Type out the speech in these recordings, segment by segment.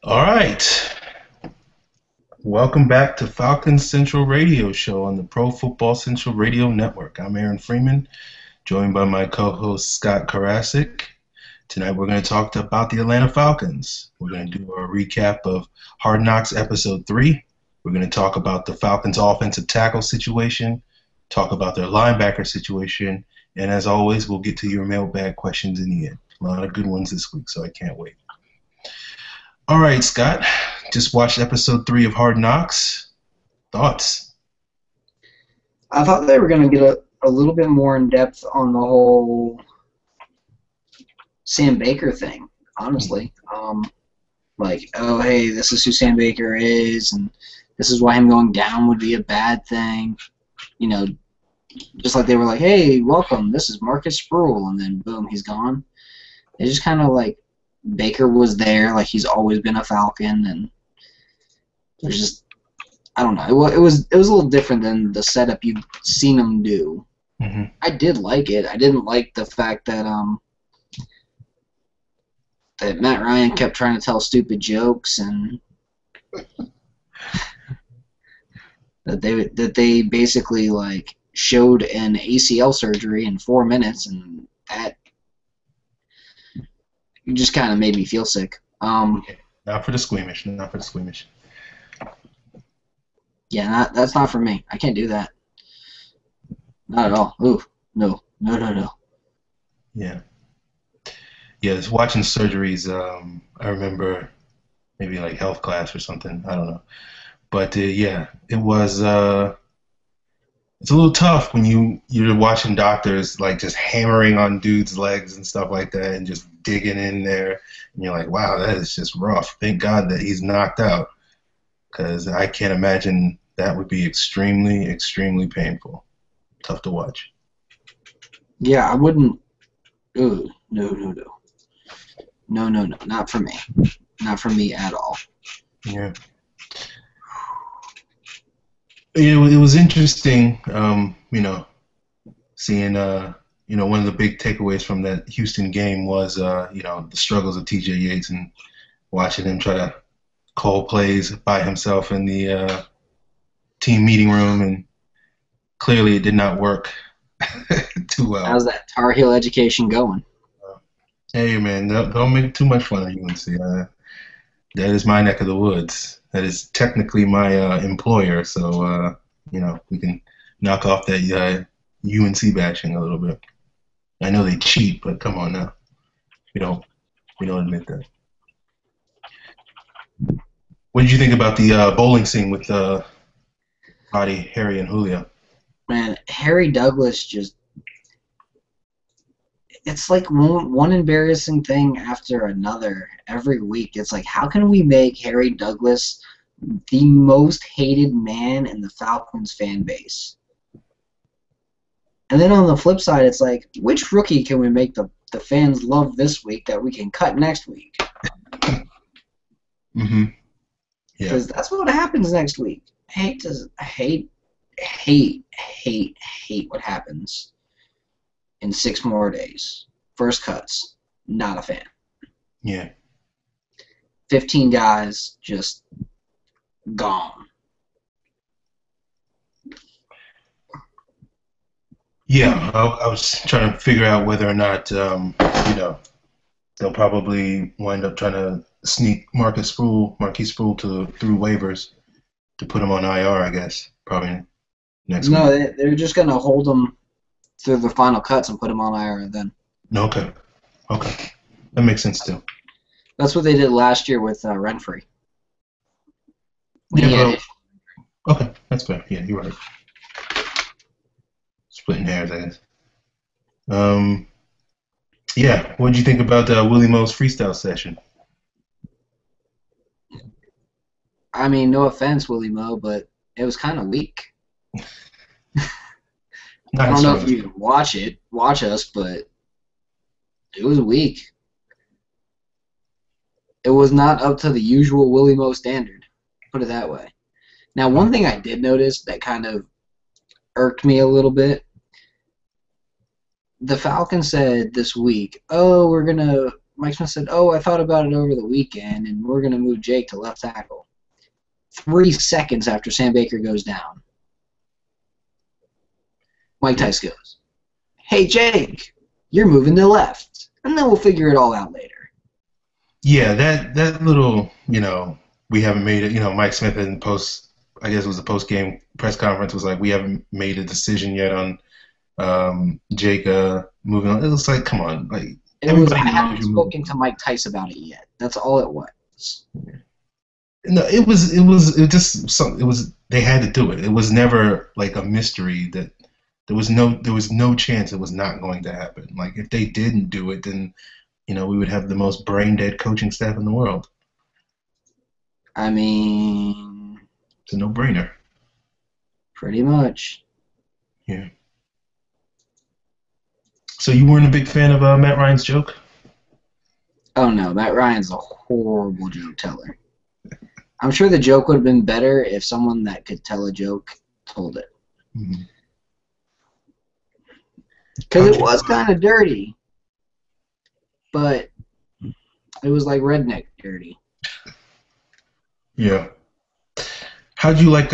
All right. Welcome back to Falcons Central Radio Show on the Pro Football Central Radio Network. I'm Aaron Freeman, joined by my co-host Scott Karasik. Tonight we're going to talk about the Atlanta Falcons. We're going to do a recap of Hard Knocks Episode 3. We're going to talk about the Falcons' offensive tackle situation, talk about their linebacker situation, and as always, we'll get to your mailbag questions in the end. A lot of good ones this week, so I can't wait. All right, Scott. Just watched episode 3 of Hard Knocks. Thoughts? I thought they were going to get a little bit more in depth on the whole Sam Baker thing, honestly. Like, oh, hey, this is who Sam Baker is, and this is why him going down would be a bad thing. You know, just like they were like, hey, welcome, this is Marcus Sproul, and then boom, he's gone. They just kind of like, Baker was there, like he's always been a Falcon, and there's just, I don't know. It was a little different than the setup you've seen him do. Mm-hmm. I did like it. I didn't like the fact that that Matt Ryan kept trying to tell stupid jokes and that they basically like showed an ACL surgery in 4 minutes, and that just kind of made me feel sick. Not for the squeamish. Not for the squeamish. Yeah, that's not for me. I can't do that. Not at all. Ooh, no. Yeah. Yeah, just watching surgeries, I remember maybe like health class or something. I don't know. But, yeah, it was it's a little tough when you're watching doctors like just hammering on dudes' legs and stuff like that and just digging in there. And you're like, wow, that is just rough. Thank God that he's knocked out, because I can't imagine that would be extremely, extremely painful. Tough to watch. Yeah, I wouldn't. Ooh, no. No, not for me. Not for me at all. Yeah. It was interesting, seeing, one of the big takeaways from that Houston game was, the struggles of TJ Yates and watching him try to call plays by himself in the team meeting room, and clearly it did not work too well. How's that Tar Heel education going? Hey, man, don't make too much fun of UNC. That is my neck of the woods. That is technically my employer, so we can knock off that UNC bashing a little bit. I know they cheat, but come on now, we don't admit that. What did you think about the bowling scene with Buddy, Harry, and Julio? Man, Harry Douglas just. It's like one embarrassing thing after another every week. It's like, how can we make Harry Douglas the most hated man in the Falcons fan base? And then on the flip side, it's like, which rookie can we make the fans love this week that we can cut next week? Mm-hmm. Yeah. Because that's what happens next week. I hate what happens in 6 more days. First cuts, not a fan. Yeah. 15 guys just gone. Yeah, I was trying to figure out whether or not, they'll probably wind up trying to sneak Marquise Sproul through waivers to put him on IR, I guess, probably next week. No, they're just going to hold him through the final cuts and put him on IR then. Okay. That makes sense, too. That's what they did last year with Renfrey. Yeah, okay, that's fair. Yeah, you're right. Splitting hairs, I guess. Yeah, what did you think about Willie Mo's freestyle session? I mean, no offense, Willie Mo, but it was kind of weak. I don't know if you watch us, but it was weak. It was not up to the usual Willie Mo standard, put it that way. Now, one thing I did notice that kind of irked me a little bit, the Falcons said this week, oh, we're going to Mike Smith said, "Oh, I thought about it over the weekend, and we're going to move Jake to left tackle." 3 seconds after Sam Baker goes down, Mike Tice goes, "Hey, Jake, you're moving to left, and then we'll figure it all out later." Yeah, that little, we haven't made it. Mike Smith in I guess it was a post game press conference, was like, we haven't made a decision yet on Jake moving on. It was like, come on, like I everybody haven't knows you're spoken moving. to Mike Tice about it yet. That's all it was. No, it was just something. It was, they had to do it. It was never like a mystery that there was no chance it was not going to happen. Like if they didn't do it, then we would have the most brain dead coaching staff in the world. I mean, It's a no brainer. pretty much. Yeah. So you weren't a big fan of Matt Ryan's joke? Oh no, Matt Ryan's a horrible joke teller. I'm sure the joke would have been better if someone that could tell a joke told it. Because it was kind of dirty, but it was like redneck dirty. Yeah. How'd you like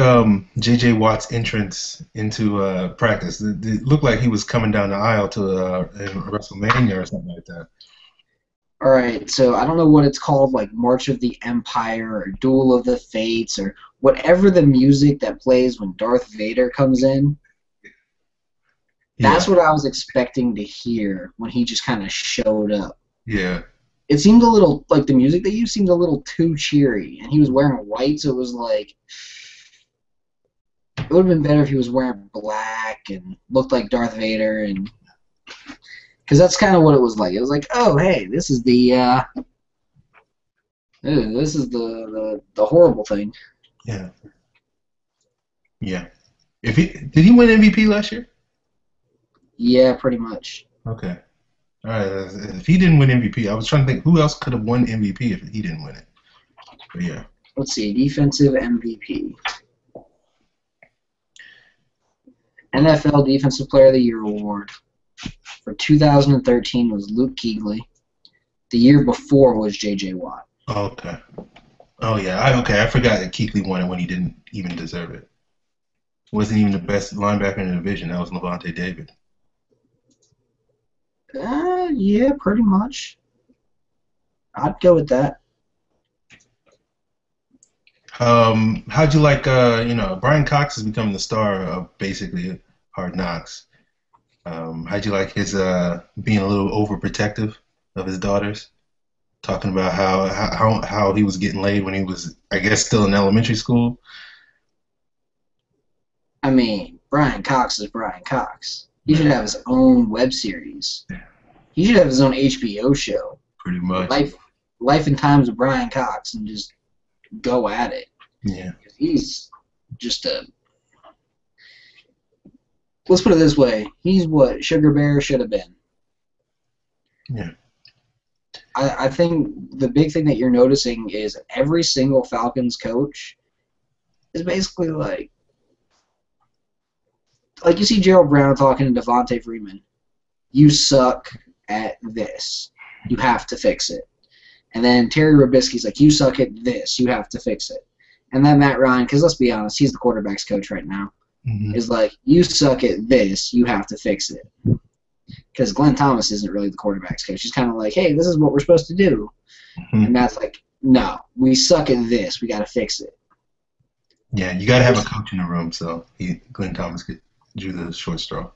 J.J. Watt's entrance into practice? It looked like he was coming down the aisle to WrestleMania or something like that. All right, so I don't know what it's called, like March of the Empire or Duel of the Fates or whatever the music that plays when Darth Vader comes in. That's what I was expecting to hear when he just kind of showed up. Yeah. It seemed a little, like the music they used seemed a little too cheery, and he was wearing white, so it was like, it would have been better if he was wearing black and looked like Darth Vader, and because that's kind of what it was like. It was like, oh hey, this is the horrible thing. Yeah. Yeah. Did he win MVP last year? Yeah, pretty much. Okay. All right. If he didn't win MVP, I was trying to think who else could have won MVP if he didn't win it. But yeah. Let's see, defensive MVP. NFL Defensive Player of the Year award for 2013 was Luke Kuechly. The year before was J.J. Watt. Oh, okay. Oh yeah. I forgot that Kuechly won it when he didn't even deserve it. Wasn't even the best linebacker in the division. That was Levante David. Yeah, pretty much. I'd go with that. How'd you like, Brian Cox is becoming the star of basically Hard Knocks. How'd you like his being a little overprotective of his daughters? Talking about how he was getting laid when he was, I guess, still in elementary school. I mean, Brian Cox is Brian Cox. He should have his own web series. He should have his own HBO show. Pretty much. Life and Times of Brian Cox, and just go at it. Yeah. He's just a... Let's put it this way. He's what Sugar Bear should have been. Yeah. I think the big thing that you're noticing is every single Falcons coach is basically like you see Gerald Brown talking to Devontae Freeman. You suck at this. You have to fix it. And then Terry Robisky's like, you suck at this. You have to fix it. And then Matt Ryan, because let's be honest, he's the quarterback's coach right now, is like, you suck at this. You have to fix it. Because Glenn Thomas isn't really the quarterback's coach. He's kind of like, hey, this is what we're supposed to do. And Matt's like, no, we suck at this. We got to fix it. Yeah, you got to have a coach in the room, so Glenn Thomas drew the short straw.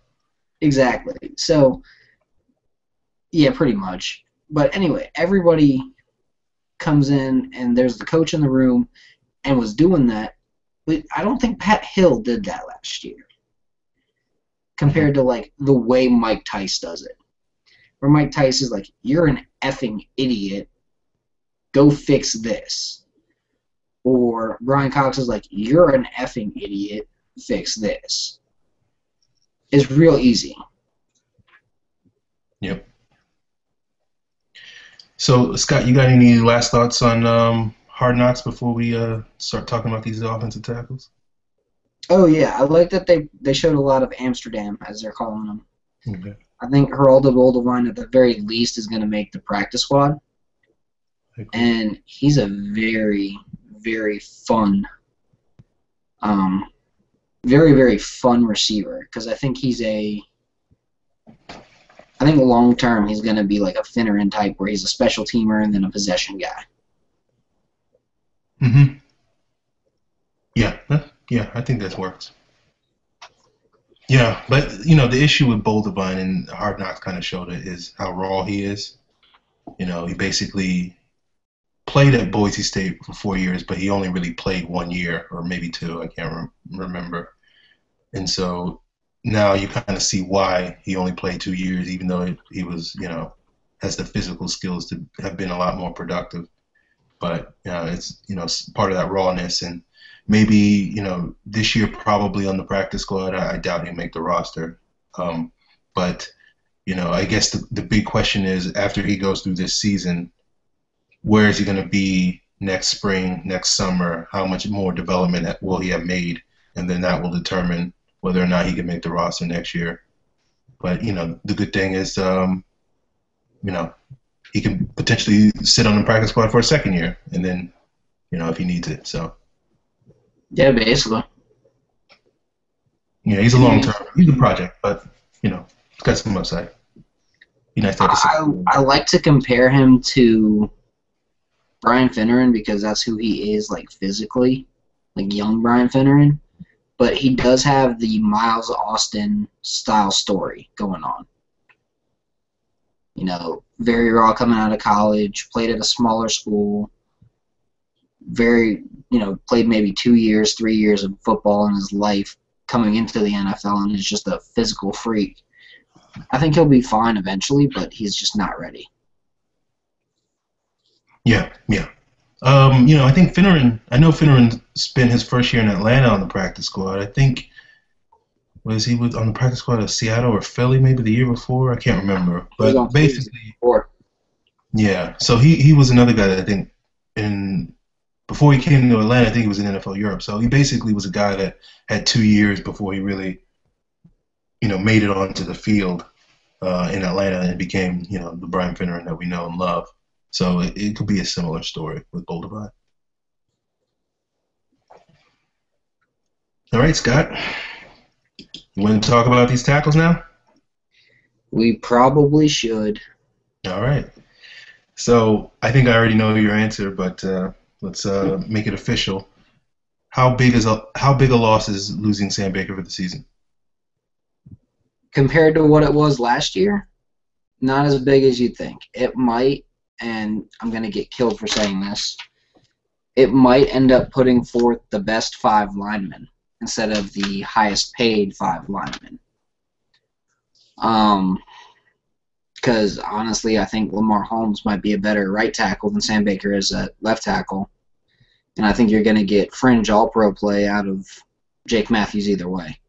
Exactly. So, yeah, pretty much. But anyway, everybody comes in, and there's the coach in the room and was doing that. But I don't think Pat Hill did that last year compared to, like, the way Mike Tice does it. Where Mike Tice is like, you're an effing idiot. Go fix this. Or Brian Cox is like, you're an effing idiot. Fix this. It's real easy. Yep. So, Scott, you got any last thoughts on Hard Knocks before we start talking about these offensive tackles? Oh, yeah. I like that they showed a lot of Amsterdam, as they're calling them. Okay. I think Geraldo Boldevine at the very least is going to make the practice squad. And he's a very, very fun, very, very fun receiver because I think I think long term he's going to be like a Finneran type where he's a special teamer and then a possession guy. Mm-hmm. Yeah, I think that works. Yeah, but the issue with Boldevine and Hard Knocks kind of showed it is how raw he is. He basically played at Boise State for 4 years, but he only really played 1 year or maybe 2. I can't remember. And so now you kind of see why he only played 2 years, even though he was, has the physical skills to have been a lot more productive. But it's part of that rawness, and maybe this year probably on the practice squad. I doubt he'll make the roster. But I guess the big question is after he goes through this season, where is he going to be next spring, next summer? How much more development will he have made? And then that will determine whether or not he can make the roster next year. But, the good thing is, he can potentially sit on the practice squad for a second year and then, if he needs it. So. Yeah, basically. Yeah, he's a long-term. He's a project, but, it's got some upside. Be nice to have I like to compare him to Brian Finneran because that's who he is, like, physically, like young Brian Finneran. But he does have the Miles Austin style story going on. Very raw coming out of college, played at a smaller school, played maybe 2 years, 3 years of football in his life coming into the NFL and is just a physical freak. I think he'll be fine eventually, but he's just not ready. Yeah. I think Finneran spent his first year in Atlanta on the practice squad. I think, was he on the practice squad of Seattle or Philly maybe the year before? I can't remember. But basically, yeah. So he was another guy that I think before he came to Atlanta, I think he was in NFL Europe. So he basically was a guy that had 2 years before he really, made it onto the field in Atlanta and became, the Brian Finneran that we know and love. So it could be a similar story with Boldevine. All right, Scott. You want to talk about these tackles now? We probably should. All right. So I think I already know your answer, but let's make it official. How big a loss is losing Sam Baker for the season? Compared to what it was last year, not as big as you'd think. It might, and I'm going to get killed for saying this, it might end up putting forth the best 5 linemen instead of the highest paid 5 linemen. Because honestly, I think Lamar Holmes might be a better right tackle than Sam Baker is at left tackle. And I think you're going to get fringe all-pro play out of Jake Matthews either way.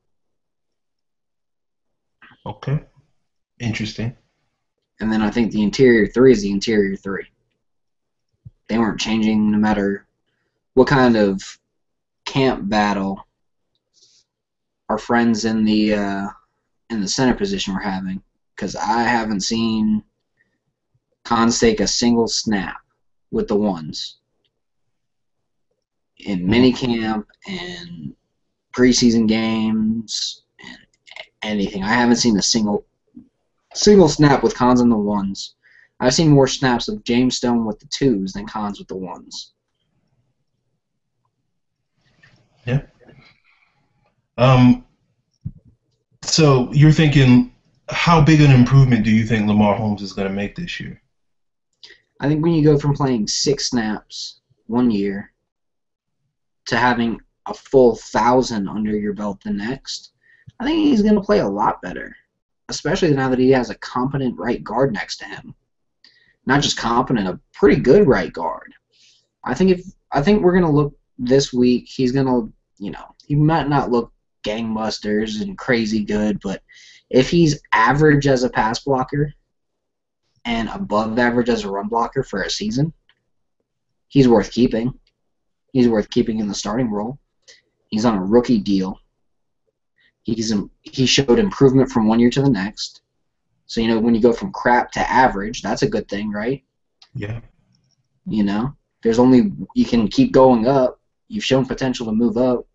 Okay. Interesting. And then I think the interior 3 is the interior 3. They weren't changing no matter what kind of camp battle our friends in the center position were having. Because I haven't seen Cons take a single snap with the ones in minicamp and preseason games and anything. I haven't seen a single snap with Cons and the ones. I've seen more snaps of James Stone with the 2s than Cons with the 1s. Yeah. So you're thinking, how big an improvement do you think Lamar Holmes is going to make this year? I think when you go from playing 6 snaps 1 year to having a full 1,000 under your belt the next, I think he's going to play a lot better, especially now that he has a competent right guard next to him. Not just competent, a pretty good right guard. I think we're going to look this week, he's going to, he might not look gangbusters and crazy good, but if he's average as a pass blocker and above average as a run blocker for a season, he's worth keeping. He's worth keeping in the starting role. He's on a rookie deal. He showed improvement from 1 year to the next. So, when you go from crap to average, that's a good thing, right? Yeah. You can keep going up. You've shown potential to move up.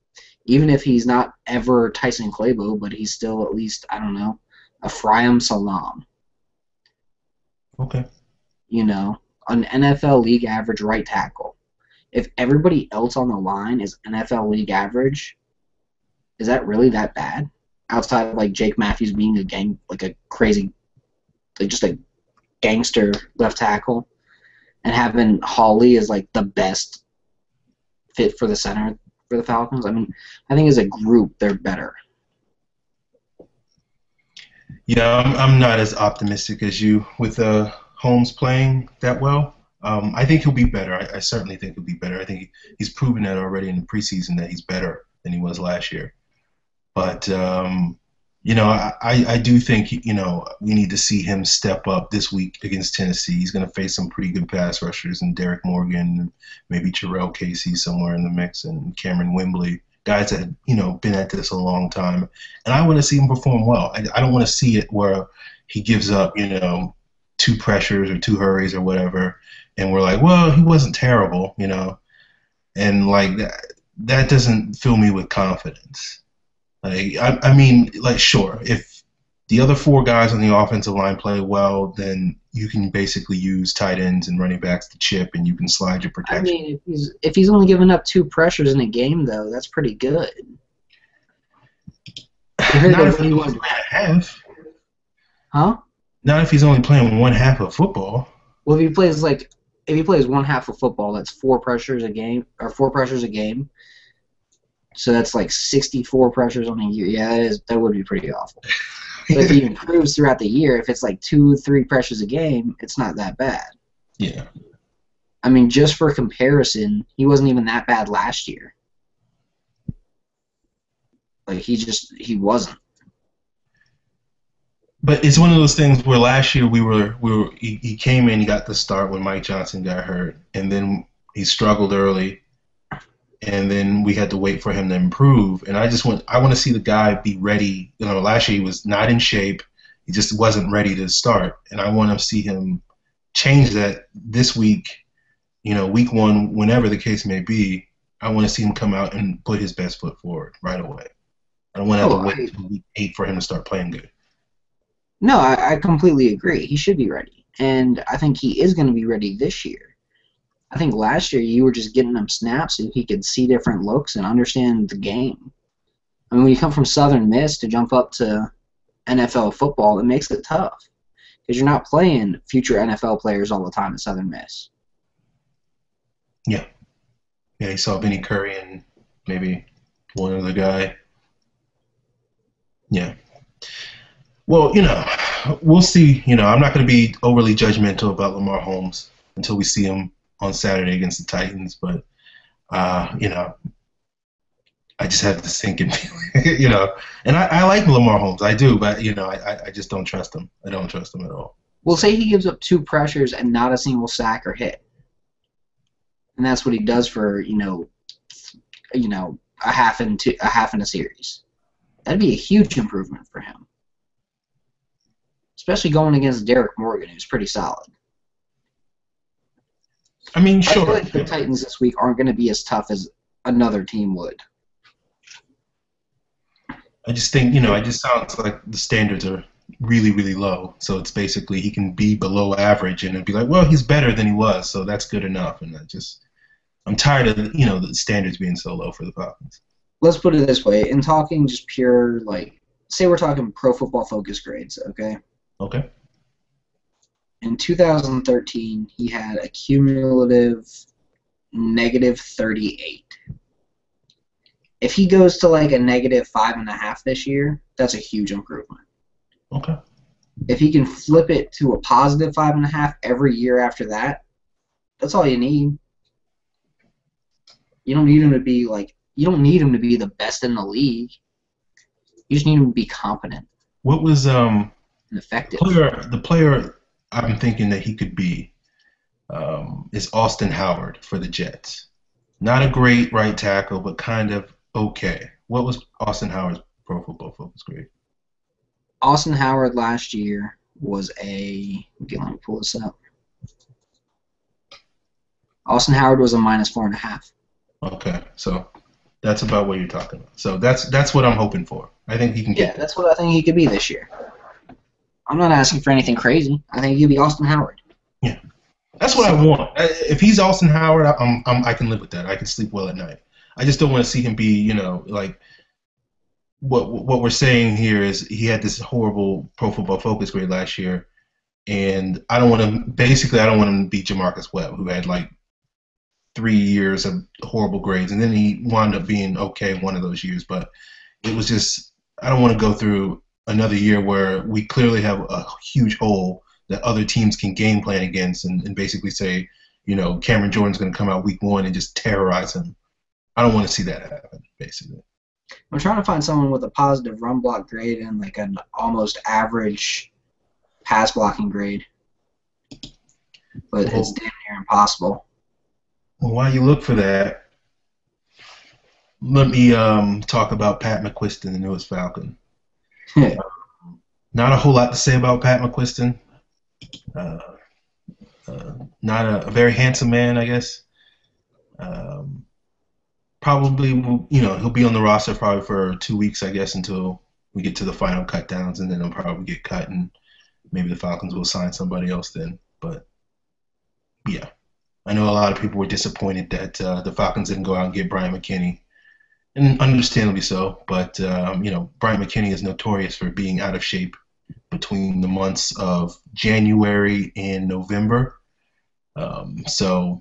Even if he's not ever Tyson Clabo, but he's still at least, I don't know, a Fryam Salam. Okay. An NFL league average right tackle. If everybody else on the line is NFL league average, is that really that bad? Outside of like Jake Matthews being a crazy, just a gangster left tackle, and having Hawley as like the best fit for the center for the Falcons. I mean, I think as a group they're better. Yeah, I'm not as optimistic as you with Holmes playing that well. I think he'll be better. I certainly think he'll be better. I think he's proven that already in the preseason that he's better than he was last year. But I do think we need to see him step up this week against Tennessee. He's going to face some pretty good pass rushers, and Derek Morgan, maybe Terrell Casey somewhere in the mix, and Cameron Wembley, guys that have been at this a long time. And I want to see him perform well. I don't want to see it where he gives up 2 pressures or 2 hurries or whatever, and we're like, well, he wasn't terrible, and like that doesn't fill me with confidence. Like, I mean, like, sure, if the other 4 guys on the offensive line play well, then you can basically use tight ends and running backs to chip, and you can slide your protection. I mean, if he's only giving up 2 pressures in a game, though, that's pretty good. Not if he was half. Huh? Not if he's only playing one half of football. Well, if he plays one half of football, that's 4 pressures a game, or 4 pressures a game. So that's like 64 pressures on a year. Yeah, that would be pretty awful. But if he improves throughout the year, if it's like 2-3 pressures a game, it's not that bad. Yeah. I mean, just for comparison, he wasn't even that bad last year. Like, he wasn't. But it's one of those things where last year he came in, he got the start when Mike Johnson got hurt, and then he struggled early. And then we had to wait for him to improve. And I want to see the guy be ready. Last year he was not in shape. He just wasn't ready to start. And I want to see him change that this week, week 1, whenever the case may be. I want to see him come out and put his best foot forward right away. I don't want to have to wait until week 8 for him to start playing good. No, I completely agree. He should be ready. And I think he is going to be ready this year. I think last year you were just getting him snaps so he could see different looks and understand the game. I mean, when you come from Southern Miss to jump up to NFL football, it makes it tough because you're not playing future NFL players all the time at Southern Miss. Yeah. Yeah, he saw Vinny Curry and maybe one other guy. Yeah. Well, we'll see. I'm not going to be overly judgmental about Lamar Holmes until we see him on Saturday against the Titans, but I just have this sinking feeling, And I like Lamar Holmes, I do, but I just don't trust him. I don't trust him at all. We'll say he gives up 2 pressures and not a single sack or hit, and that's what he does for a half in a series. That'd be a huge improvement for him, especially going against Derek Morgan, who's pretty solid. I mean, sure. I feel like the Titans this week aren't going to be as tough as another team would. I just think, it just sounds like the standards are really, really low. So it's basically he can be below average and it'd be like, well, he's better than he was, so that's good enough. And I'm tired of, the standards being so low for the Falcons. Let's put it this way. In talking just pure, say we're talking Pro Football Focus grades, okay? Okay. In 2013, he had a cumulative -38. If he goes to a -5.5 this year, that's a huge improvement. Okay. If he can flip it to a +5.5 every year after that, that's all you need. You don't need him to be the best in the league. You just need him to be competent. What was and effective? The player I'm thinking that he could be is Austin Howard for the Jets. Not a great right tackle, but kind of okay. What was Austin Howard's Pro Football Focus grade? Austin Howard last year was a. Okay, let me pull this up. Austin Howard was a -4.5. Okay, so that's about what you're talking about. So that's what I'm hoping for. I think he can get Yeah, that's what I think he could be this year. I'm not asking for anything crazy. I think he could be Austin Howard. Yeah, that's what I want. If he's Austin Howard, I can live with that. I can sleep well at night. I just don't want to see him be, like what we're saying here is he had this horrible Pro Football Focus grade last year, and I don't want him to be Jamarcus Webb, who had like 3 years of horrible grades, and then he wound up being okay one of those years. But it was just, I don't want to go through another year where we clearly have a huge hole that other teams can game plan against and basically say, Cameron Jordan's going to come out week 1 and just terrorize him. I don't want to see that happen, basically. I'm trying to find someone with a positive run block grade and like an almost average pass blocking grade. But it's damn near impossible. Well, while you look for that, let me talk about Pat McQuiston, the newest Falcon. Not a whole lot to say about Pat McQuiston. Not a very handsome man, I guess. Probably, he'll be on the roster probably for 2 weeks, I guess, until we get to the final cut downs, and then he'll probably get cut, and maybe the Falcons will sign somebody else then. But, yeah. I know a lot of people were disappointed that the Falcons didn't go out and get Bryant McKinnie, and understandably so. But, Bryant McKinnie is notorious for being out of shape between the months of January and November. So,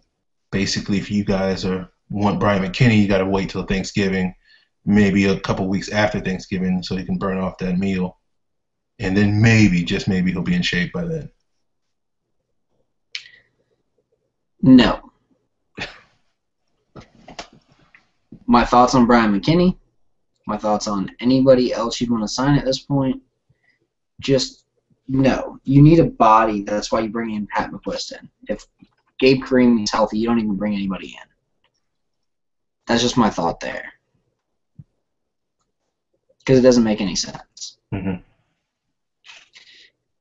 basically, if you guys want Bryant McKinnie, you got to wait till Thanksgiving, maybe a couple weeks after Thanksgiving, so he can burn off that meal, and then maybe, just maybe, he'll be in shape by then. No. My thoughts on Bryant McKinnie, my thoughts on anybody else you'd want to sign at this point, just no. You need a body. That's why you bring in Pat McQuiston. If Gabe Kareem is healthy, you don't even bring anybody in. That's just my thought there. Because it doesn't make any sense. Mm-hmm.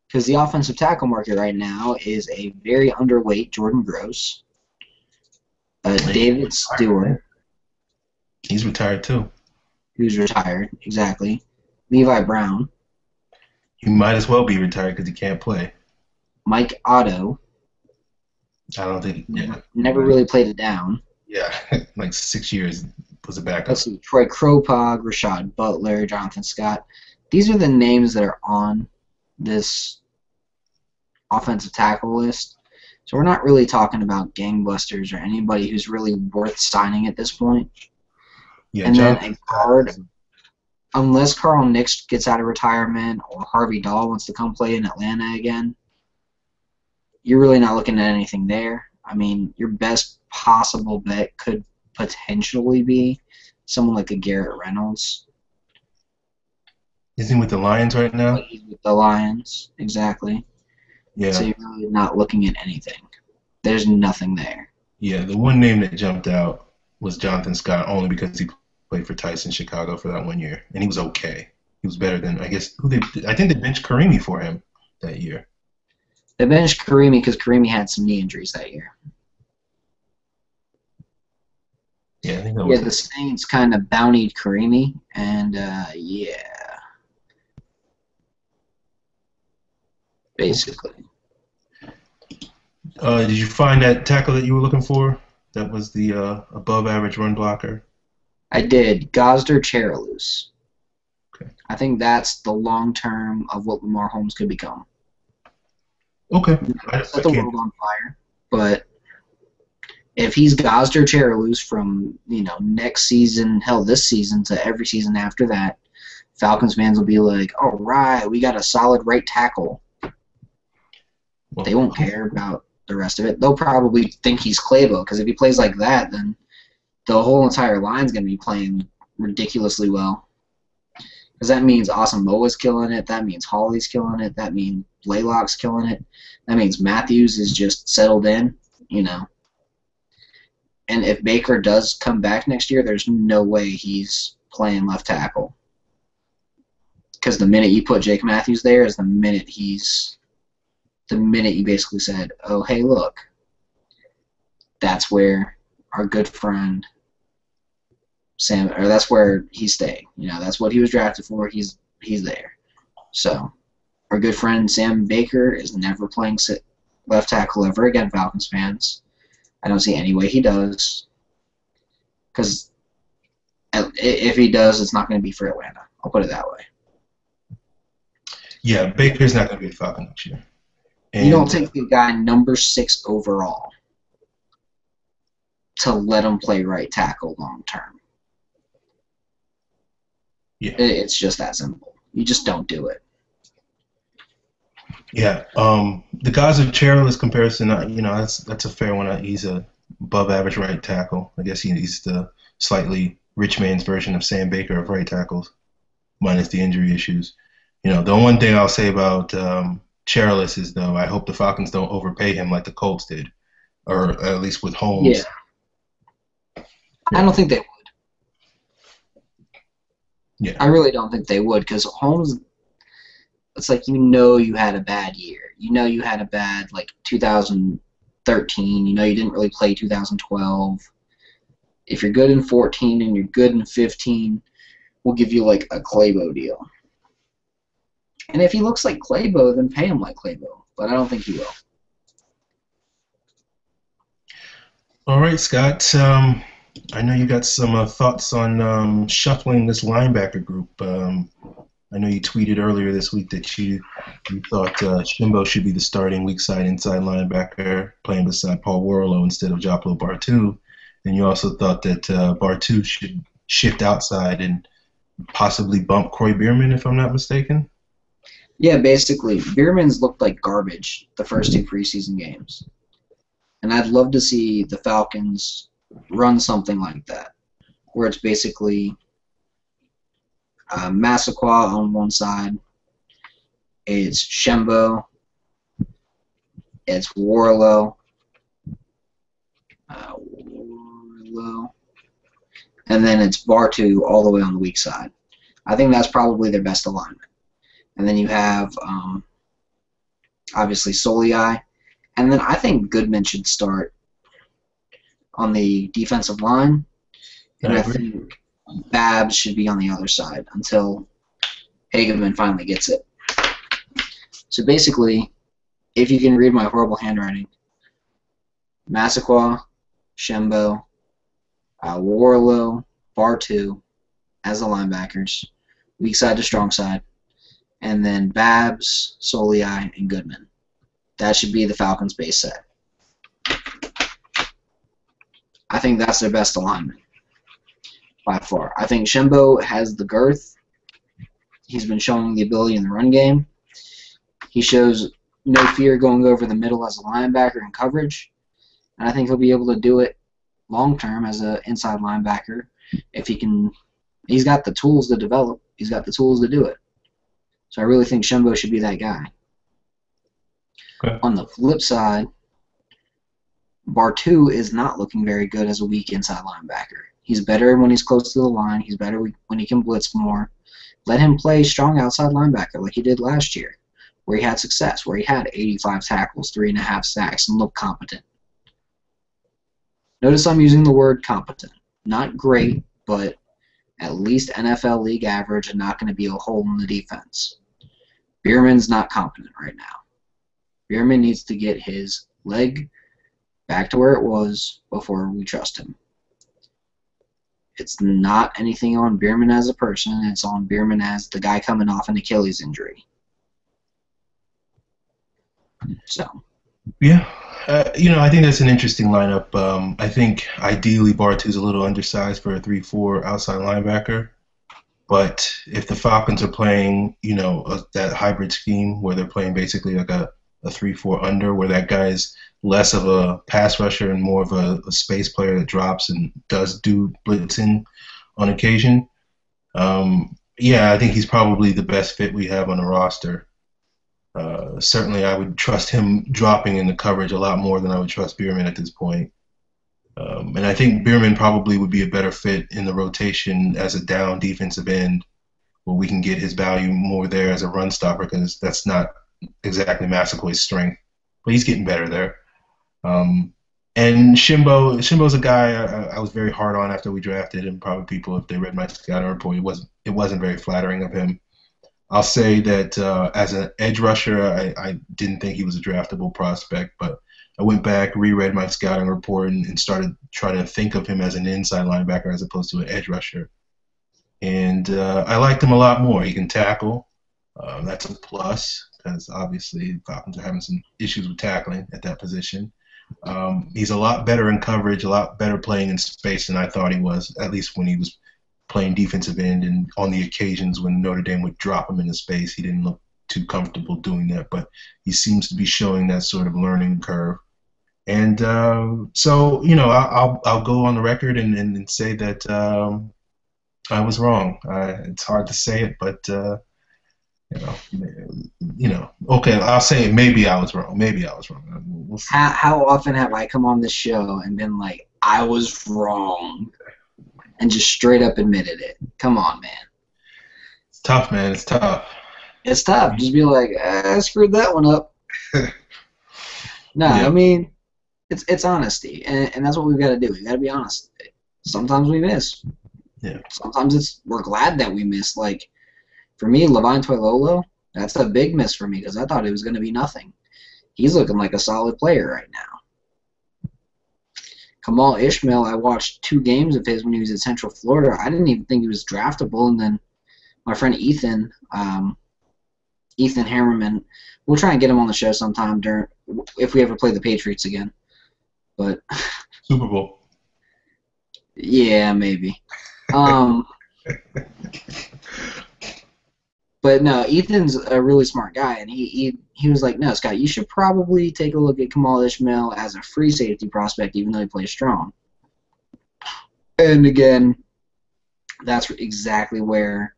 Because the offensive tackle market right now is a very underweight Jordan Gross, David Stewart. He's retired too. Who's retired, exactly. Levi Brown. He might as well be retired because he can't play. Mike Otto. I don't think. Never really played it down. Yeah, like 6 years was a backup. Let's see, Troy Kropog, Rashad Butler, Jonathan Scott. These are the names that are on this offensive tackle list. So we're not really talking about gangbusters or anybody who's really worth signing at this point. Yeah, and then a guard, unless Carl Nix gets out of retirement or Harvey Dahl wants to come play in Atlanta again, you're really not looking at anything there. I mean, your best possible bet could potentially be someone like a Garrett Reynolds. Isn't he with the Lions right now? But he's with the Lions, exactly. Yeah. So you're really not looking at anything. There's nothing there. Yeah, the one name that jumped out was Jonathan Scott, only because he played for Tyson Chicago for that 1 year, and he was okay. He was better than, I guess, I think they benched Karimi for him that year. They benched Karimi because Karimi had some knee injuries that year. Yeah, I think that was the Saints kind of bountied Karimi, and yeah. Basically. Did you find that tackle that you were looking for? That was the above-average run blocker? I did. Gosder Charalus. Okay. I think that's the long term of what Lamar Holmes could become. Okay. Set the world on fire. But if he's Gosder Charalus from next season, hell, this season to every season after that, Falcons fans will be like, all right, we got a solid right tackle. Well, they won't care about the rest of it. They'll probably think he's Clabo, because if he plays like that, then the whole entire line's going to be playing ridiculously well. Because that means Asamoah's killing it. That means Hawley's killing it. That means Blaylock's killing it. That means Matthews is just settled in, And if Baker does come back next year, there's no way he's playing left tackle. Because the minute you put Jake Matthews there is the minute he's the minute you basically said, oh, hey, look, that's where our good friend Sam, or that's where he's staying. That's what he was drafted for. He's there. So our good friend Sam Baker is never playing left tackle ever again, Falcons fans. I don't see any way he does. Because if he does, it's not going to be for Atlanta. I'll put it that way. Yeah, Baker's not going to be a Falcon next year. And you don't take the guy number 6 overall to let him play right tackle long term. Yeah. It's just that simple. You just don't do it. Yeah. The guys of Chairless comparison, that's a fair one. He's a above average right tackle. I guess he's the slightly rich man's version of Sam Baker of right tackles, minus the injury issues. The one thing I'll say about Chairless is, though, I hope the Falcons don't overpay him like the Colts did, or at least with Holmes. Yeah. I don't think they would. Yeah. I really don't think they would, because Holmes, it's like you had a bad year. You had a bad, 2013. You didn't really play 2012. If you're good in 14 and you're good in 15, we'll give you, a Clabo deal. And if he looks like Clabo, then pay him like Clabo. But I don't think he will. All right, Scott. I know you got some thoughts on shuffling this linebacker group. I know you tweeted earlier this week that you thought Shimbo should be the starting weak side inside linebacker, playing beside Paul Warlow instead of Joplo Bartu. And you also thought that Bartu should shift outside and possibly bump Croy Bierman, if I'm not mistaken. Yeah, basically, Bierman's looked like garbage the first 2 preseason games. And I'd love to see the Falcons run something like that, where it's basically Massaquoi on one side, it's Shembo, it's Warlow, and then it's Bartu all the way on the weak side. I think that's probably their best alignment. And then you have, obviously, Soliai. And then I think Goodman should start on the defensive line. And I think Babs should be on the other side until Hageman finally gets it. So basically, if you can read my horrible handwriting, Massaquoi, Shembo, Warlow, Bartu as the linebackers, weak side to strong side, and then Babs, Soliai, and Goodman. That should be the Falcons' base set. I think that's their best alignment by far. I think Shembo has the girth. He's been showing the ability in the run game. He shows no fear going over the middle as a linebacker in coverage. And I think he'll be able to do it long-term as an inside linebacker if he can. He's got the tools to develop. He's got the tools to do it. So I really think Shembo should be that guy. Okay. On the flip side, Bartu is not looking very good as a weak inside linebacker. He's better when he's close to the line. He's better when he can blitz more. Let him play strong outside linebacker like he did last year, where he had success, where he had 85 tackles, 3.5 sacks, and looked competent. Notice I'm using the word competent. Not great, but at least NFL league average and not going to be a hole in the defense. Bierman's not competent right now. Bierman needs to get his leg back to where it was before we trust him. It's not anything on Bierman as a person. It's on Bierman as the guy coming off an Achilles injury. So. Yeah. I think that's an interesting lineup. I think ideally Bartu's a little undersized for a 3-4 outside linebacker. But if the Falcons are playing, that hybrid scheme where they're playing basically like a 3-4 under, where that guy's less of a pass rusher and more of a space player that drops and does do blitzing on occasion, I think he's probably the best fit we have on the roster. Certainly, I would trust him dropping in the coverage a lot more than I would trust Bierman at this point. And I think Bierman probably would be a better fit in the rotation as a down defensive end, where we can get his value more there as a run stopper, because that's not exactly Massaquoy's strength, but he's getting better there. And Shimbo's a guy I was very hard on after we drafted him. Probably people, if they read my scouting report, it wasn't very flattering of him. I'll say that as an edge rusher, I didn't think he was a draftable prospect, but I went back, reread my scouting report, and started trying to think of him as an inside linebacker as opposed to an edge rusher. And I liked him a lot more. He can tackle. That's a plus because obviously the Falcons are having some issues with tackling at that position. He's a lot better in coverage, a lot better playing in space than I thought he was, at least when he was playing defensive end, and on the occasions when Notre Dame would drop him into space, he didn't look too comfortable doing that. But he seems to be showing that sort of learning curve. And so, I'll go on the record and say that I was wrong. It's hard to say it, but okay, I'll say it. Maybe I was wrong. We'll see. How often have I come on this show and been like, I was wrong, and just straight up admitted it? Come on, man. It's tough, man. It's tough. It's tough. Just be like, I screwed that one up. No, yeah. I mean, it's honesty, and that's what we've got to do. We've got to be honest. Sometimes we miss. Yeah. Sometimes we're glad that we miss. Like, for me, Levine Toilolo, that's a big miss for me because I thought it was going to be nothing. He's looking like a solid player right now. Kamal Ishmael, I watched 2 games of his when he was at Central Florida. I didn't even think he was draftable. And then my friend Ethan Hammerman, we'll try and get him on the show sometime if we ever play the Patriots again. But Super Bowl. Yeah, maybe. But no, Ethan's a really smart guy, and he was like, no, Scott, you should probably take a look at Kamal Ishmael as a free safety prospect, even though he plays strong. And again, that's exactly where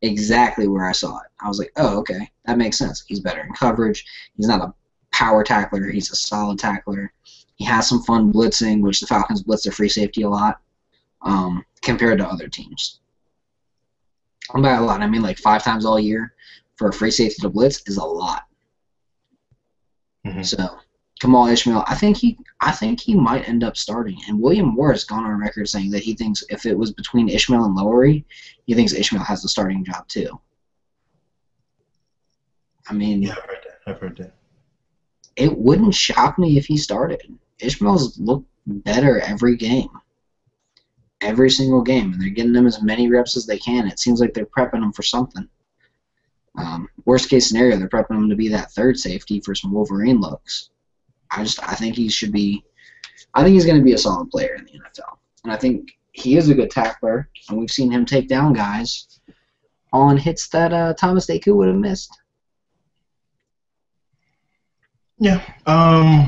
I saw it. I was like, oh, okay, that makes sense. He's better in coverage. He's not a power tackler. He's a solid tackler. He has some fun blitzing, which the Falcons blitz their free safety a lot compared to other teams. And by a lot, I mean like 5 times all year for a free safety to blitz is a lot. Mm-hmm. So Kamal Ishmael, I think he might end up starting. And William Moore has gone on record saying that he thinks if it was between Ishmael and Lowery, he thinks Ishmael has the starting job too. I mean, yeah, I've heard that. It wouldn't shock me if he started. Ishmael's looked better every game. Every single game, and they're getting them as many reps as they can. It seems like they're prepping him for something. Worst case scenario, they're prepping him to be that third safety for some Wolverine looks. I think he should be. I think he's going to be a solid player in the NFL, and I think he is a good tackler. And we've seen him take down guys on hits that Thomas Deku would have missed. Yeah, I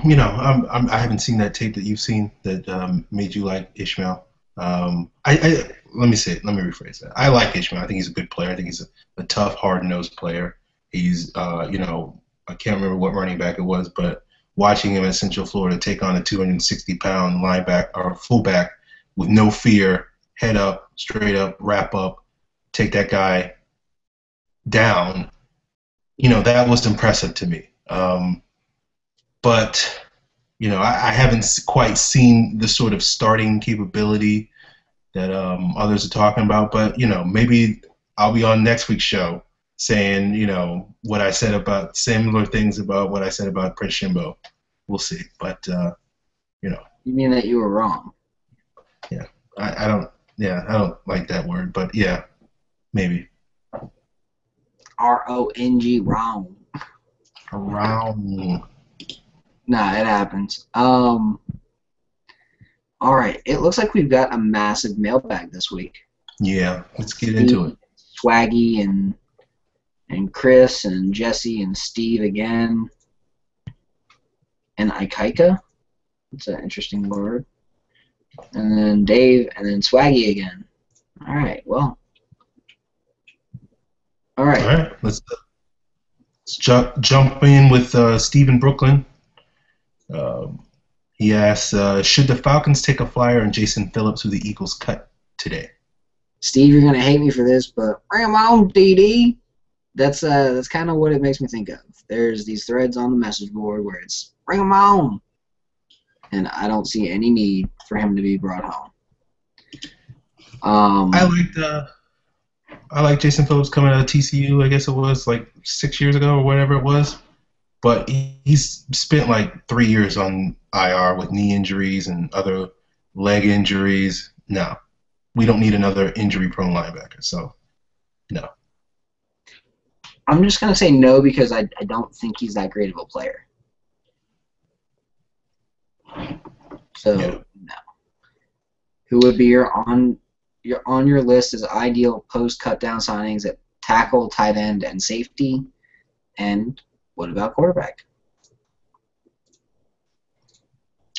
haven't seen that tape that you've seen that made you like Ishmael. Let me rephrase that. I like Ishmael. I think he's a good player. I think he's a tough, hard-nosed player. He's, I can't remember what running back it was, but watching him at Central Florida take on a 260-pound linebacker or fullback with no fear, head up, straight up, wrap up, take that guy down, that was impressive to me. But I haven't quite seen the sort of starting capability that others are talking about. But, maybe I'll be on next week's show saying, what I said about similar things about what I said about Prince Shimbo. We'll see. But, You mean that you were wrong? Yeah. I don't like that word. But, yeah, maybe. R-O-N-G, wrong. Wrong. Nah, it happens. All right. It looks like we've got a massive mailbag this week. Yeah, let's get into it. Swaggy and Chris and Jesse and Steve again. And Ikaika. That's an interesting word. And then Dave and then Swaggy again. All right. Well. All right. All right. Let's jump in with Steve in Brooklyn. He asks, should the Falcons take a flyer on Jason Phillips, who the Eagles cut today? Steve, you're going to hate me for this, but bring him on, DD. that's kind of what it makes me think of. There's these threads on the message board where it's bring him home, and I don't see any need for him to be brought home. I like Jason Phillips coming out of TCU. I guess it was like 6 years ago or whatever it was. But he's spent like 3 years on IR with knee injuries and other leg injuries. No, we don't need another injury-prone linebacker. So, no. I'm just going to say no because I don't think he's that great of a player. So, Yeah. no. Who would be on your list as ideal post-cut-down signings at tackle, tight end, and safety? And what about quarterback?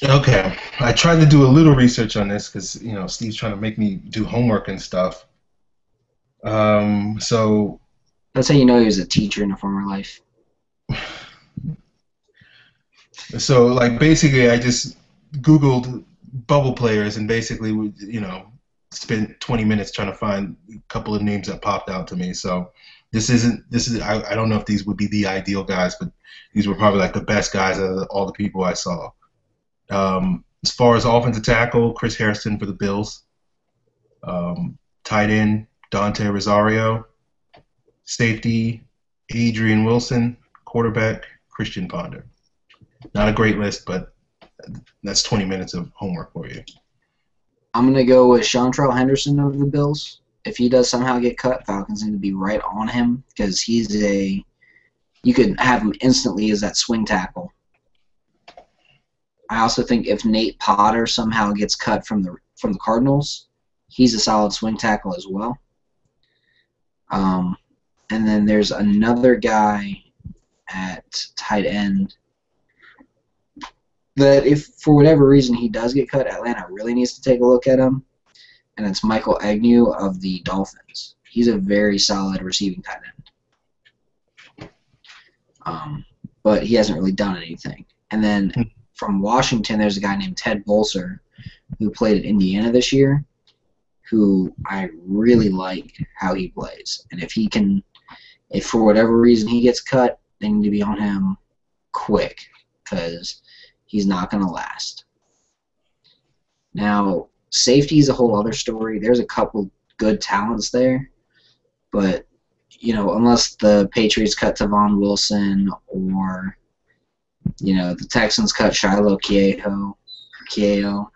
Okay. I tried to do a little research on this because, Steve's trying to make me do homework and stuff. So That's how you know he was a teacher in a former life. So, like, basically, I just Googled bubble players and basically, spent 20 minutes trying to find a couple of names that popped out to me. So, I don't know if these would be the ideal guys, but these were probably like the best guys out of all the people I saw. As far as offensive tackle, Chris Harrison for the Bills. Tight end, Dante Rosario. Safety, Adrian Wilson. Quarterback, Christian Ponder. Not a great list, but that's 20 minutes of homework for you. I'm going to go with Chantrell Henderson of the Bills. If he does somehow get cut, Falcons need to be right on him because you could have him instantly as that swing tackle. I also think if Nate Potter somehow gets cut from the Cardinals, he's a solid swing tackle as well. And then there's another guy at tight end that if for whatever reason he does get cut, Atlanta really needs to take a look at him, and it's Michael Agnew of the Dolphins. He's a very solid receiving tight end. But he hasn't really done anything. And then from Washington, there's a guy named Ted Bolser who played at Indiana this year, who I really like how he plays. And if for whatever reason he gets cut, they need to be on him quick because he's not going to last. Now, safety is a whole other story. There's a couple good talents there, but unless the Patriots cut Tavon Wilson or the Texans cut Shiloh Keough,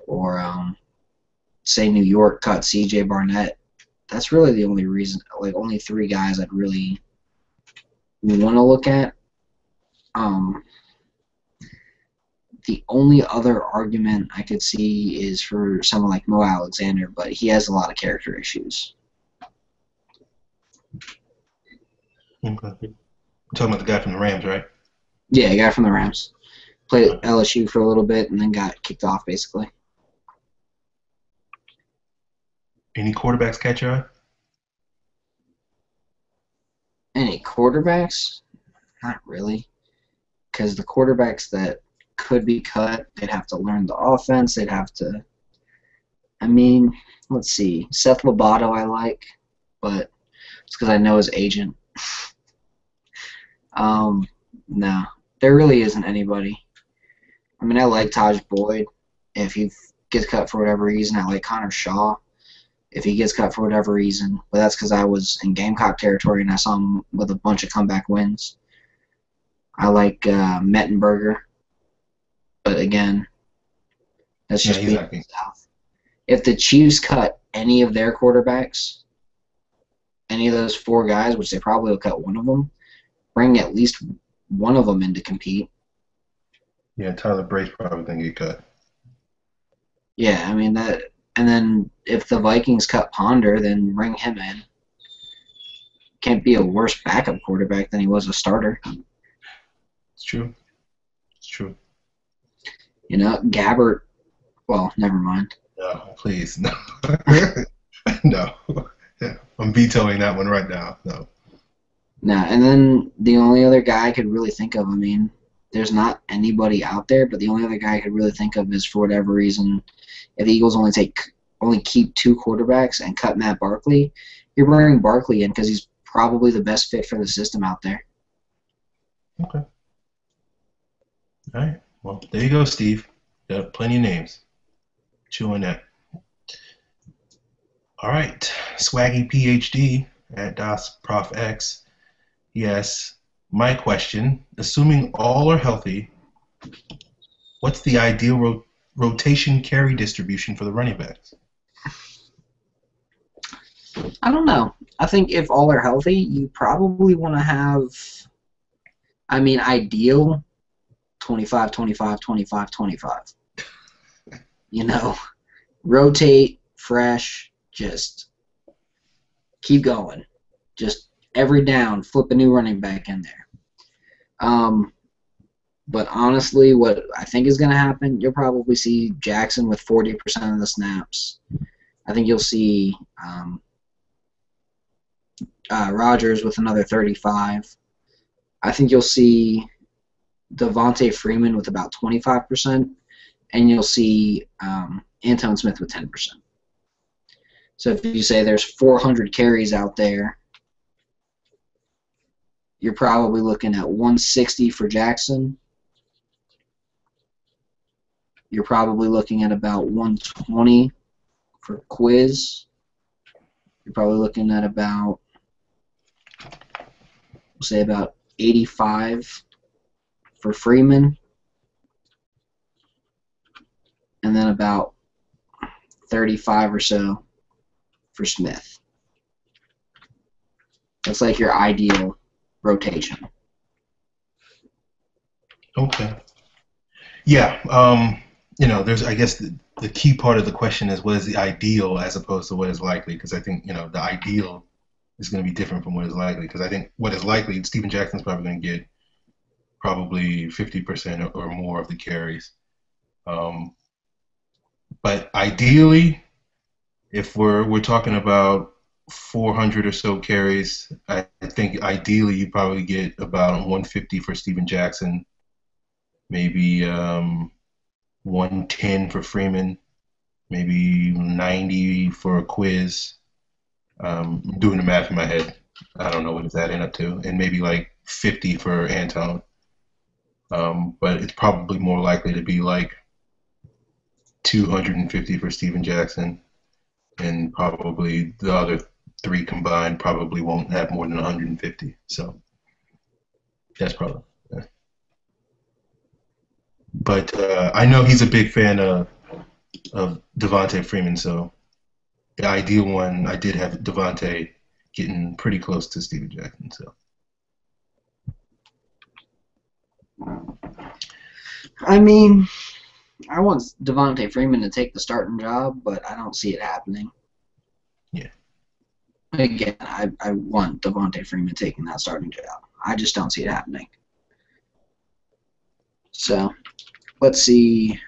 or say New York cut C.J. Barnett, that's really the only reason. Like only three guys I'd really want to look at. The only other argument I could see is for someone like Mo Alexander, but he has a lot of character issues. Okay. You're talking about the guy from the Rams, right? Yeah, a guy from the Rams. Played at LSU for a little bit and then got kicked off, basically. Any quarterbacks catch your eye? Any quarterbacks? Not really. Because the quarterbacks that could be cut, they'd have to learn the offense. They'd have to... let's see. Seth Lobato I like, but it's because I know his agent. No. There really isn't anybody. I like Taj Boyd. If he gets cut for whatever reason, I like Connor Shaw. If he gets cut for whatever reason. But that's because I was in Gamecock territory and I saw him with a bunch of comeback wins. I like Mettenberger. But again, that's just being in the South. If the Chiefs cut any of their quarterbacks, any of those four guys, which they probably will cut one of them, bring at least one of them in to compete. Yeah, Tyler Brace probably going to get cut. Yeah, that. And then if the Vikings cut Ponder, then bring him in. Can't be a worse backup quarterback than he was a starter. It's true. Gabbert. Well, never mind. No, please, no. No. I'm vetoing that one right now. No. Nah, and then the only other guy I could really think of, there's not anybody out there, but the only other guy I could really think of is for whatever reason, if the Eagles only keep two quarterbacks and cut Matt Barkley, you're bringing Barkley in because he's probably the best fit for the system out there. Okay. All right. Well, there you go, Steve. Got plenty of names. Chew on that. All right. Swaggy PhD at DOS Prof X. Yes. My question, assuming all are healthy, what's the ideal rotation carry distribution for the running backs? I don't know. I think if all are healthy, you probably want to have, ideal 25, 25, 25, 25. Rotate, fresh, just keep going. Just every down, flip a new running back in there. But honestly, what I think is going to happen, you'll probably see Jackson with 40% of the snaps. I think you'll see Rodgers with another 35. I think you'll see Devontae Freeman with about 25%, and you'll see Anton Smith with 10%. So if you say there's 400 carries out there, you're probably looking at 160 for Jackson. You're probably looking at about 120 for Quiz. You're probably looking at about, say, about 85 for Freeman. And then about 35 or so for Smith. That's like your ideal rotation. Okay. Yeah. There's, I guess, the key part of the question is what is the ideal as opposed to what is likely, because I think, the ideal is going to be different from what is likely, because I think what is likely, Steven Jackson's probably going to get probably 50% or more of the carries. But ideally, if we're talking about 400 or so carries, I think ideally you probably get about 150 for Steven Jackson, maybe 110 for Freeman, maybe 90 for a Quiz. I'm doing the math in my head. I don't know what it's adding up to, and maybe like 50 for Anton. But it's probably more likely to be like 250 for Steven Jackson, and probably the other three combined probably won't have more than 150. So that's probably. Yeah. But I know he's a big fan of Devontae Freeman, so the ideal one, I did have Devontae getting pretty close to Steven Jackson. So. I want Devontae Freeman to take the starting job, but I don't see it happening. Yeah. Again, I want Devontae Freeman taking that starting job. I just don't see it happening. So, let's see.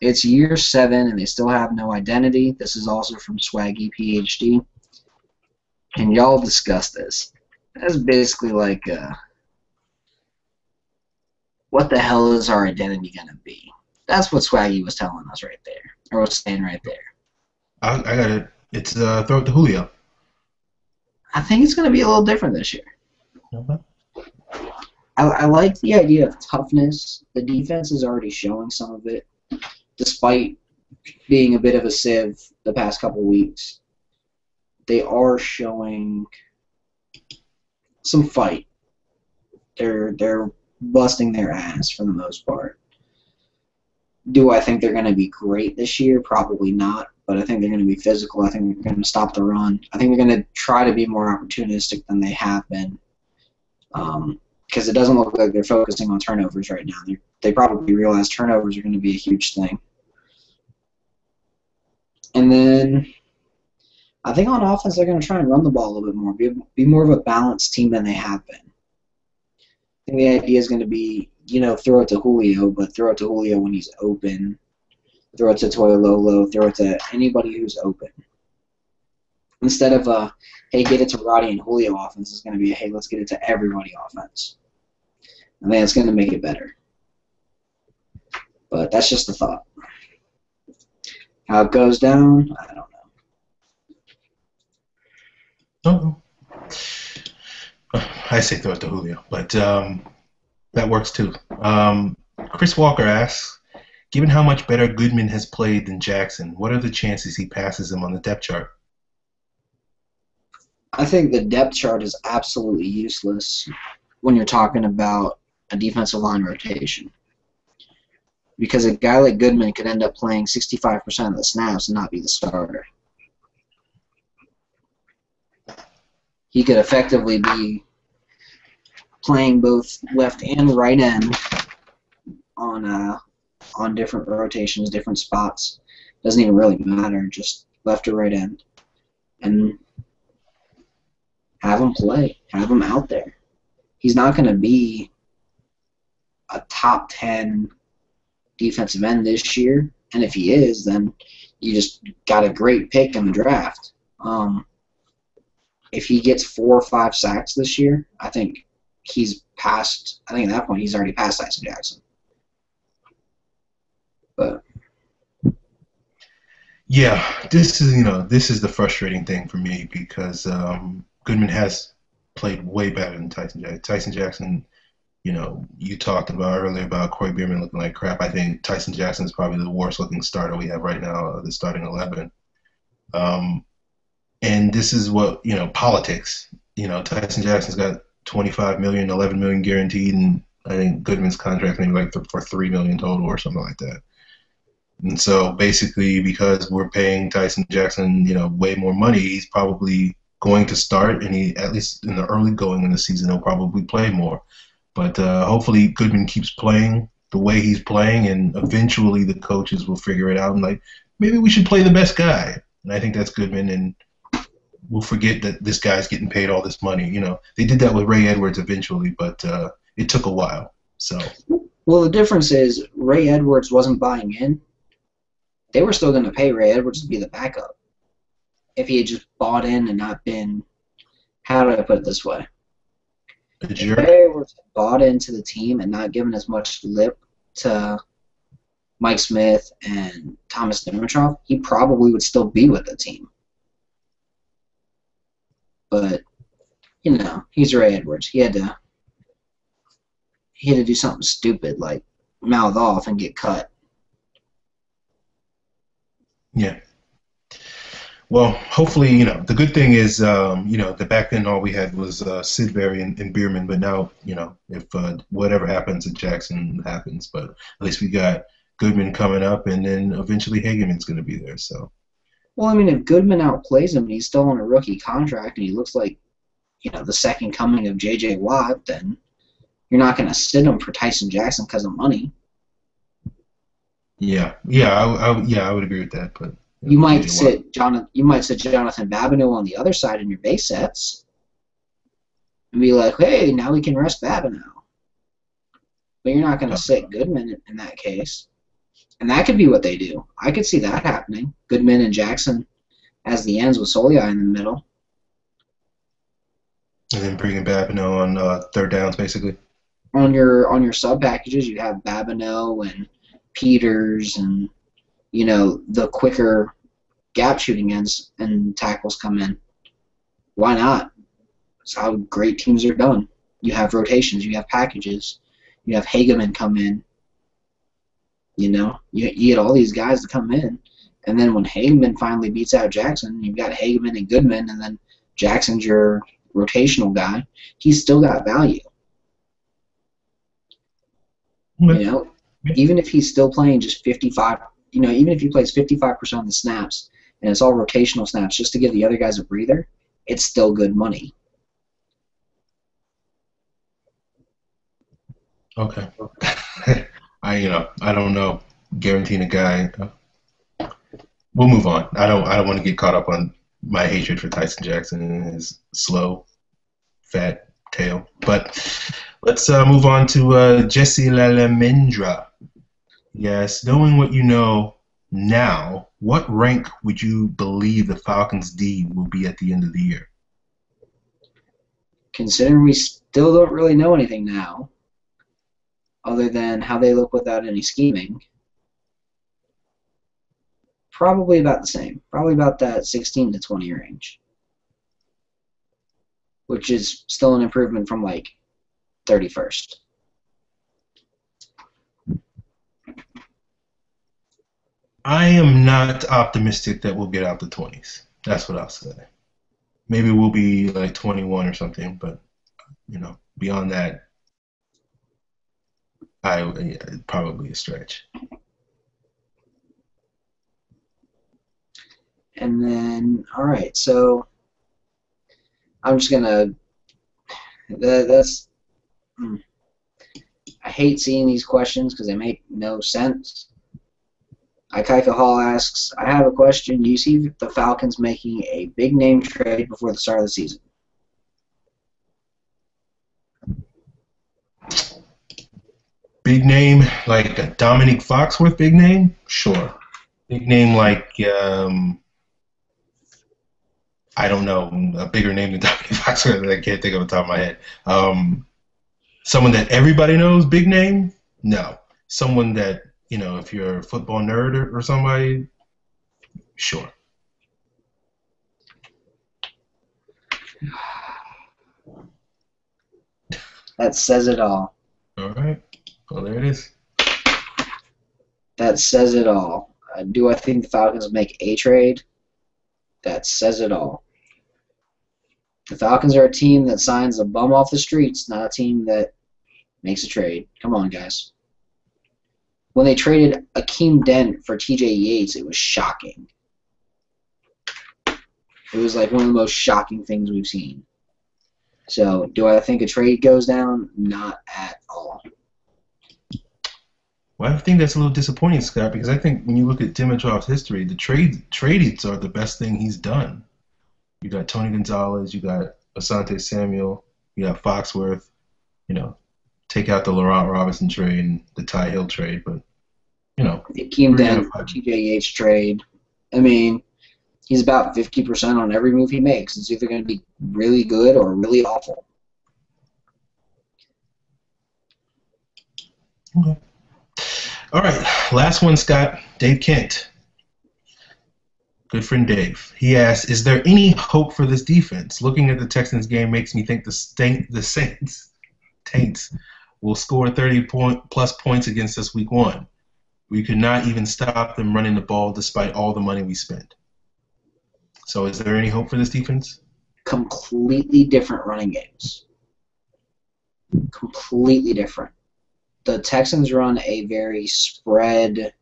It's year 7, and they still have no identity. This is also from Swaggy PhD. Can y'all discuss this? That's basically like, what the hell is our identity going to be? That's what Swaggy was telling us right there, or was saying right there. I got it. It's throw it to Julio. I think it's going to be a little different this year. Okay. I like the idea of toughness. The defense is already showing some of it, despite being a bit of a sieve the past couple weeks. They are showing some fight. They're busting their ass for the most part. Do I think they're going to be great this year? Probably not, but I think they're going to be physical. I think they're going to stop the run. I think they're going to try to be more opportunistic than they have been, because it doesn't look like they're focusing on turnovers right now. They probably realize turnovers are going to be a huge thing. And then I think on offense they're going to try and run the ball a little bit more, be more of a balanced team than they have been. I think the idea is going to be, throw it to Julio, but throw it to Julio when he's open. Throw it to Toilolo. Throw it to anybody who's open. Instead of hey, get it to Roddy and Julio offense, it's going to be hey, let's get it to everybody offense. I think it's going to make it better. But that's just a thought. How it goes down, I don't know. Uh-oh. I say throw it to Julio, but that works too. Chris Walker asks, given how much better Goodman has played than Jackson, what are the chances he passes him on the depth chart? I think the depth chart is absolutely useless when you're talking about a defensive line rotation. Because a guy like Goodman could end up playing 65% of the snaps and not be the starter. He could effectively be playing both left and right end on different rotations, different spots. Doesn't even really matter, just left or right end. And have him play. Have him out there. He's not going to be a top 10 defensive end this year, and if he is, then you just got a great pick in the draft. If he gets 4 or 5 sacks this year, I think he's past. I think at that point he's already past Tyson Jackson. But yeah, this is the frustrating thing for me because Goodman has played way better than Tyson Jackson. Tyson Jackson. You talked about earlier about Corey Bierman looking like crap. I think Tyson Jackson is probably the worst looking starter we have right now, the starting 11. And this is what, politics. Tyson Jackson's got $25 million, $11 million guaranteed, and I think Goodman's contract maybe like for $3 million total or something like that. And so basically, because we're paying Tyson Jackson, way more money, he's probably going to start, and he, at least in the early going in the season, he'll probably play more. But hopefully Goodman keeps playing the way he's playing, and eventually the coaches will figure it out and like, maybe we should play the best guy. And I think that's Goodman, and we'll forget that this guy's getting paid all this money. They did that with Ray Edwards eventually, but it took a while. So. Well, the difference is Ray Edwards wasn't buying in. They were still going to pay Ray Edwards to be the backup if he had just bought in and not been, how do I put it this way? If Ray Edwards bought into the team and not given as much lip to Mike Smith and Thomas Dimitrov, he probably would still be with the team. But, he's Ray Edwards. He had to do something stupid like mouth off and get cut. Yeah. Well, hopefully, the good thing is, the back then all we had was Sidbury and Bierman, but now, if whatever happens at Jackson happens, but at least we got Goodman coming up, and then eventually Hageman's going to be there. So. Well, if Goodman outplays him and he's still on a rookie contract and he looks like, the second coming of J.J. Watt, then you're not going to sit him for Tyson Jackson because of money. Yeah, I would agree with that, but. You might sit Jonathan Babineau on the other side in your base sets and be like, hey, now we can rest Babineau. But you're not going to sit Goodman in that case. And that could be what they do. I could see that happening. Goodman and Jackson as the ends with Soliai in the middle. And then bringing Babineau on third downs, basically. On your sub packages, you have Babineau and Peters and the quicker gap shooting ends and tackles come in. Why not? That's how great teams are done. You have rotations, you have packages, you have Hageman come in. You get all these guys to come in, and then when Hageman finally beats out Jackson, you've got Hageman and Goodman, and then Jackson's your rotational guy. He's still got value. Even if he's still playing just 55. Even if he plays 55% of the snaps and it's all rotational snaps just to give the other guys a breather, it's still good money. Okay. I don't know. Guaranteeing a guy. We'll move on. I don't want to get caught up on my hatred for Tyson Jackson and his slow, fat tail. But let's move on to Jesse Lalamendra. Yes, knowing what you know now, what rank would you believe the Falcons D will be at the end of the year? Considering we still don't really know anything now, other than how they look without any scheming, probably about the same. Probably about that 16 to 20 range. which is still an improvement from like 31st. I am not optimistic that we'll get out the 20s. That's what I'll say. Maybe we'll be like 21 or something, but beyond that, probably a stretch. And then, all right, so I'm just gonna. I hate seeing these questions because they make no sense. Ikaika Hall asks, I have a question. Do you see the Falcons making a big name trade before the start of the season? Big name, like a Dominique Foxworth big name? Sure. Big name like, I don't know, a bigger name than Dominique Foxworth that I can't think of off the top of my head. Someone that everybody knows, big name? No. Someone that, if you're a football nerd or somebody, sure. That says it all. All right. Well, there it is. That says it all. Do I think the Falcons make a trade? That says it all. The Falcons are a team that signs a bum off the streets, not a team that makes a trade. Come on, guys. When they traded Akeem Dent for TJ Yates, it was shocking. It was like one of the most shocking things we've seen. So, do I think a trade goes down? Not at all. Well, I think that's a little disappointing, Scott, because I think when you look at Dimitrov's history, the trades are the best thing he's done. You got Tony Gonzalez, you got Asante Samuel, you got Foxworth, take out the Laurent Robinson trade and the Ty Hill trade, but The Akeem Dent, TJ Yates trade. I mean, he's about 50% on every move he makes. It's either going to be really good or really awful. Okay. All right, last one, Scott. Dave Kent. Good friend Dave. He asks, is there any hope for this defense? Looking at the Texans game makes me think the Saints will score 30-plus points against us week 1. We could not even stop them running the ball despite all the money we spent. So is there any hope for this defense? Completely different running games. Completely different. The Texans run a very spread,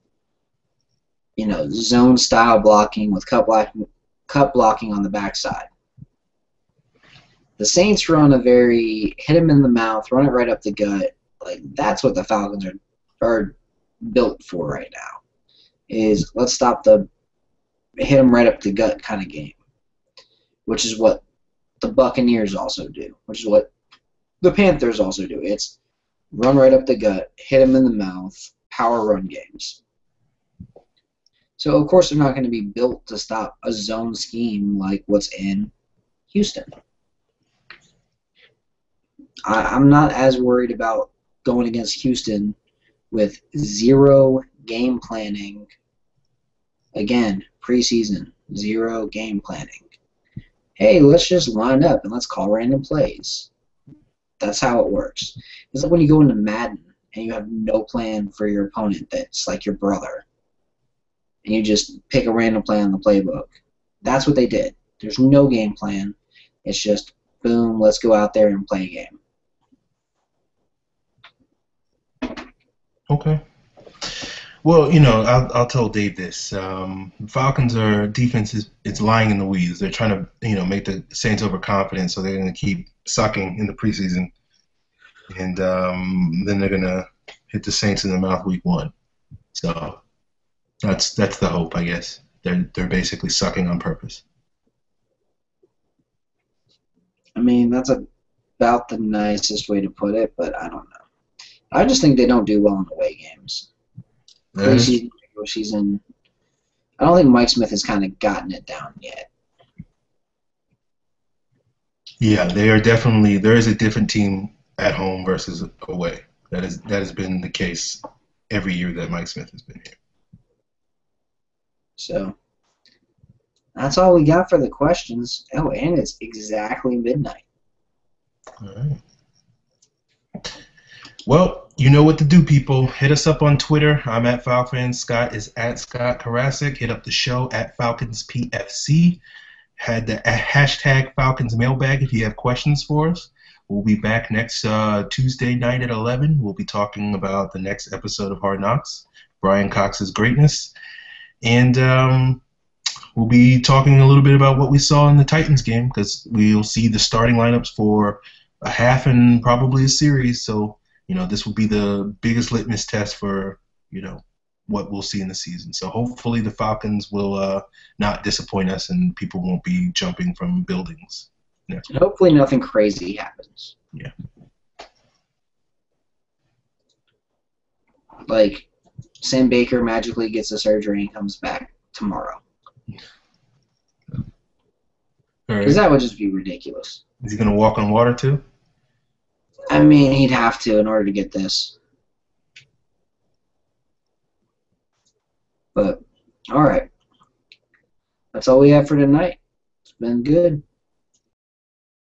zone-style blocking with cut blocking on the backside. The Saints run a very hit him in the mouth, run it right up the gut. Like, that's what the Falcons are built for right now, is let's stop the hit him right up the gut kind of game, which is what the Buccaneers also do, which is what the Panthers also do. It's run right up the gut, hit him in the mouth, power run games. So, of course, they're not going to be built to stop a zone scheme like what's in Houston. I'm not as worried about going against Houston with zero game planning. Again, preseason, zero game planning. Hey, let's just line up and let's call random plays. That's how it works. It's like when you go into Madden and you have no plan for your opponent that's like your brother, and you just pick a random play on the playbook. That's what they did. There's no game plan. It's just, boom, let's go out there and play a game. Okay. Well, I'll tell Dave this. Falcons are defense it's lying in the weeds. They're trying to, make the Saints overconfident, so they're going to keep sucking in the preseason, and then they're going to hit the Saints in the mouth week 1. So that's the hope, I guess. They're basically sucking on purpose. I mean, that's about the nicest way to put it, but I don't know. I just think they don't do well in away games. Preseason, regular season. I don't think Mike Smith has kind of gotten it down yet. Yeah, they are definitely. There is a different team at home versus away. That has been the case every year that Mike Smith has been here. So that's all we got for the questions. Oh, and it's exactly midnight. All right. Well, you know what to do, people. Hit us up on Twitter. I'm at Falcons. Scott is at Scott Karasik. Hit up the show at FalconsPFC. Had the hashtag Falcons mailbag if you have questions for us. We'll be back next Tuesday night at 11. We'll be talking about the next episode of Hard Knocks, Brian Cox's greatness. And we'll be talking a little bit about what we saw in the Titans game, because we'll see the starting lineups for a half and probably a series. So, this will be the biggest litmus test for, what we'll see in the season. So hopefully the Falcons will not disappoint us and people won't be jumping from buildings. And hopefully nothing crazy happens. Yeah. Like, Sam Baker magically gets a surgery and comes back tomorrow. Because that would just be ridiculous. Is he going to walk on water too? I mean, he'd have to in order to get this. But, all right. That's all we have for tonight. It's been good.